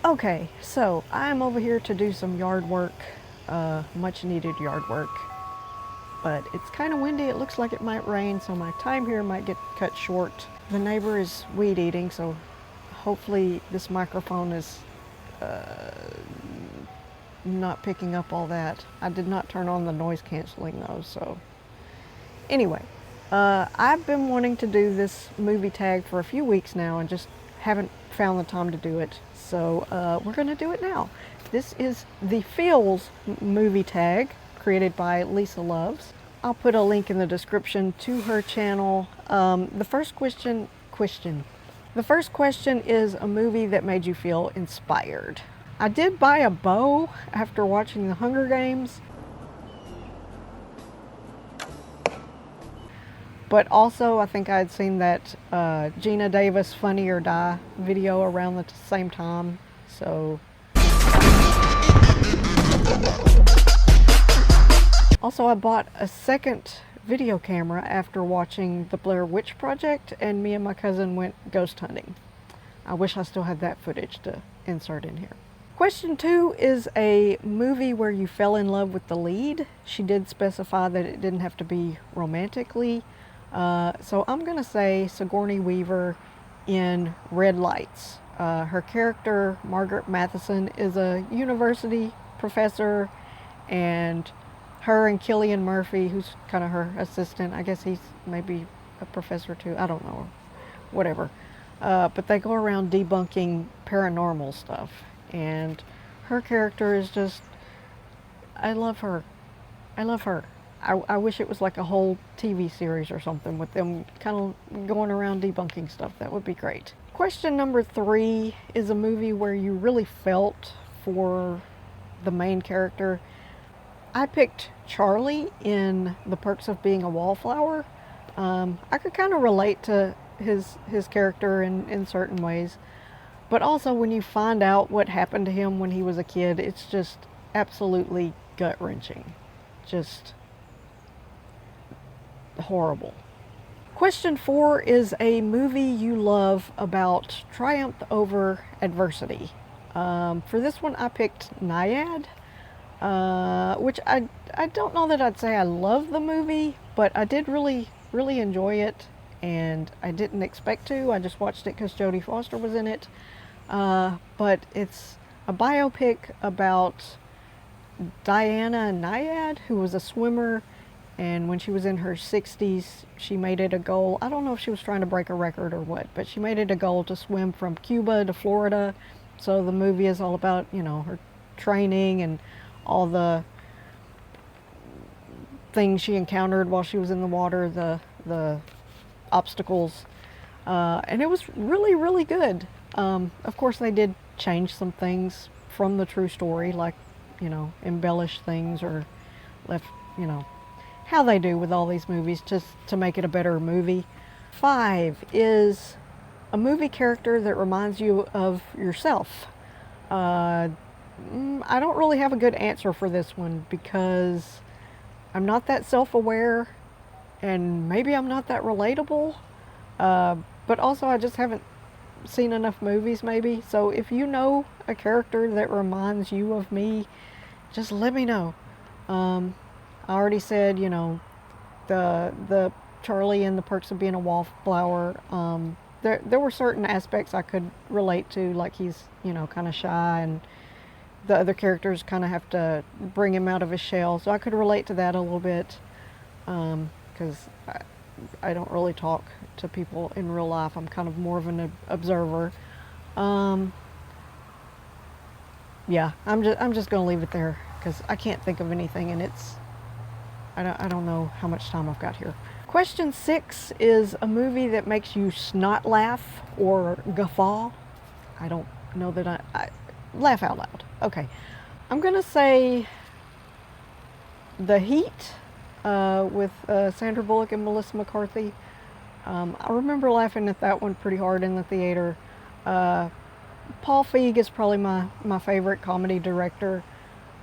Okay, so I'm over here to do some yard work, much needed yard work, but it's kind of windy. It looks like it might rain, so my time here might get cut short. The neighbor is weed eating, so hopefully this microphone is not picking up all that. I did not turn on the noise canceling though, so anyway, I've been wanting to do this movie tag for a few weeks now and just haven't found the time to do it. So we're going to do it now. This is the Feels movie tag created by LisaLoves. I'll put a link in the description to her channel. The first question is a movie that made you feel inspired. I did buy a bow after watching The Hunger Games. But also, I think I had seen that Gina Davis Funny or Die video around the same time. So, also I bought a second video camera after watching The Blair Witch Project, and me and my cousin went ghost hunting. I wish I still had that footage to insert in here. Question 2 is a movie where you fell in love with the lead. She did specify that it didn't have to be romantically. So I'm going to say Sigourney Weaver in Red Lights. Her character, Margaret Matheson, is a university professor, and her and Cillian Murphy, who's kind of her assistant, I guess he's maybe a professor too, I don't know, whatever. But they go around debunking paranormal stuff, and her character is just, I love her. I love her. I wish it was like a whole TV series or something with them kind of going around debunking stuff. That would be great. Question number 3 is a movie where you really felt for the main character. I picked Charlie in The Perks of Being a Wallflower. I could kind of relate to his character in certain ways. But also when you find out what happened to him when he was a kid, it's just absolutely gut-wrenching. Just horrible. Question 4 is a movie you love about triumph over adversity. For this one I picked Naiad, which I don't know that I'd say I love the movie, but I did really enjoy it, and I didn't expect to. I just watched it because Jodie Foster was in it. But it's a biopic about Diana Naiad, who was a swimmer, and when she was in her 60s, she made it a goal. I don't know if she was trying to break a record or what, but she made it a goal to swim from Cuba to Florida. So the movie is all about, you know, her training and all the things she encountered while she was in the water, the obstacles. And it was really good. Of course, they did change some things from the true story, like, you know, embellish things or left, you know, how they do with all these movies just to make it a better movie. 5 is a movie character that reminds you of yourself. I don't really have a good answer for this one because I'm not that self-aware, and maybe I'm not that relatable, but also I just haven't seen enough movies maybe. So if you know a character that reminds you of me, just let me know. I already said, you know, the Charlie in The Perks of Being a Wallflower. There were certain aspects I could relate to, like he's, you know, kind of shy, and the other characters kind of have to bring him out of his shell. So I could relate to that a little bit, because I don't really talk to people in real life. I'm kind of more of an observer. Yeah, I'm just gonna leave it there because I can't think of anything, and I don't know how much time I've got here. Question 6 is a movie that makes you snot laugh or guffaw. I don't know that I laugh out loud. Okay, I'm gonna say The Heat with Sandra Bullock and Melissa McCarthy. I remember laughing at that one pretty hard in the theater. Paul Feig is probably my favorite comedy director.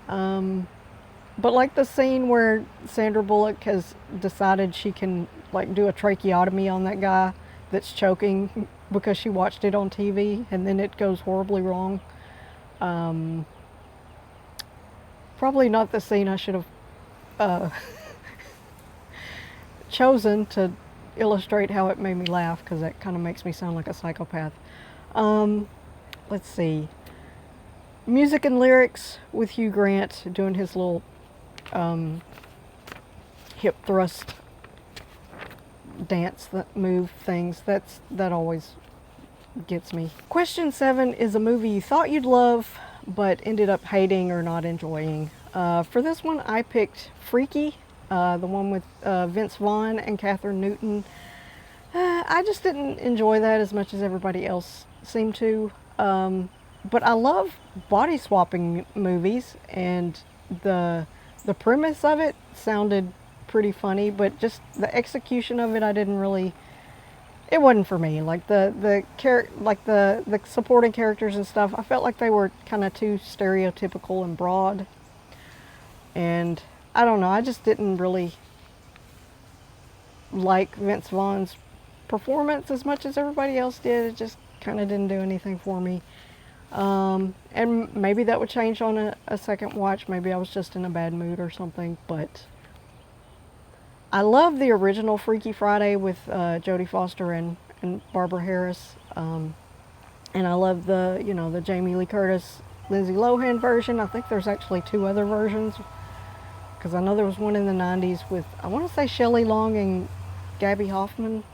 But like the scene where Sandra Bullock has decided she can like do a tracheotomy on that guy that's choking because she watched it on TV and then it goes horribly wrong. Probably not the scene I should have chosen to illustrate how it made me laugh, because that kind of makes me sound like a psychopath. Let's see. Music and lyrics with Hugh Grant doing his little hip thrust dance move things. That always gets me. Question 7 is a movie you thought you'd love but ended up hating or not enjoying. For this one, I picked Freaky, the one with Vince Vaughn and Catherine Newton. I just didn't enjoy that as much as everybody else seemed to. But I love body swapping movies, and the premise of it sounded pretty funny, but just the execution of it, I didn't really. It wasn't for me. Like the supporting characters and stuff, I felt like they were kind of too stereotypical and broad. And I don't know, I just didn't really like Vince Vaughn's performance as much as everybody else did. It just kind of didn't do anything for me. And maybe that would change on a second watch. Maybe I was just in a bad mood or something, but I love the original Freaky Friday with Jodie Foster and Barbara Harris. And I love the Jamie Lee Curtis, Lindsay Lohan version. I think there's actually 2 other versions, because I know there was one in the 90s with, I want to say, Shelley Long and Gabby Hoffman.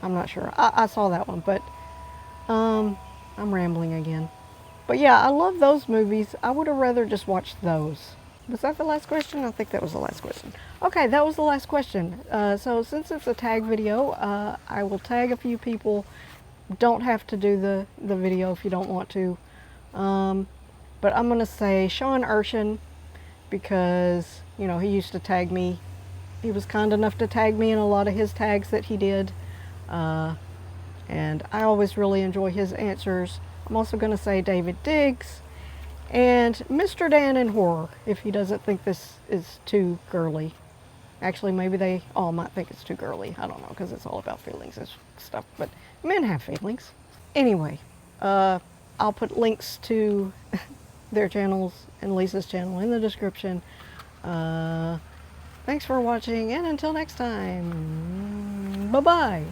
I'm not sure. I saw that one, but I'm rambling again. But yeah, I love those movies. I would have rather just watched those. Was that the last question? I think that was the last question. Okay, that was the last question. So since it's a tag video, I will tag a few people. Don't have to do the video if you don't want to. But I'm going to say Sean Urshan, because, he used to tag me. He was kind enough to tag me in a lot of his tags that he did. And I always really enjoy his answers. I'm also going to say David Diggs and Mr. Dan in horror, if he doesn't think this is too girly. Actually, maybe they all might think it's too girly. I don't know, because it's all about feelings and stuff, but men have feelings. Anyway, I'll put links to their channels and Lisa's channel in the description. Thanks for watching, and until next time, bye-bye.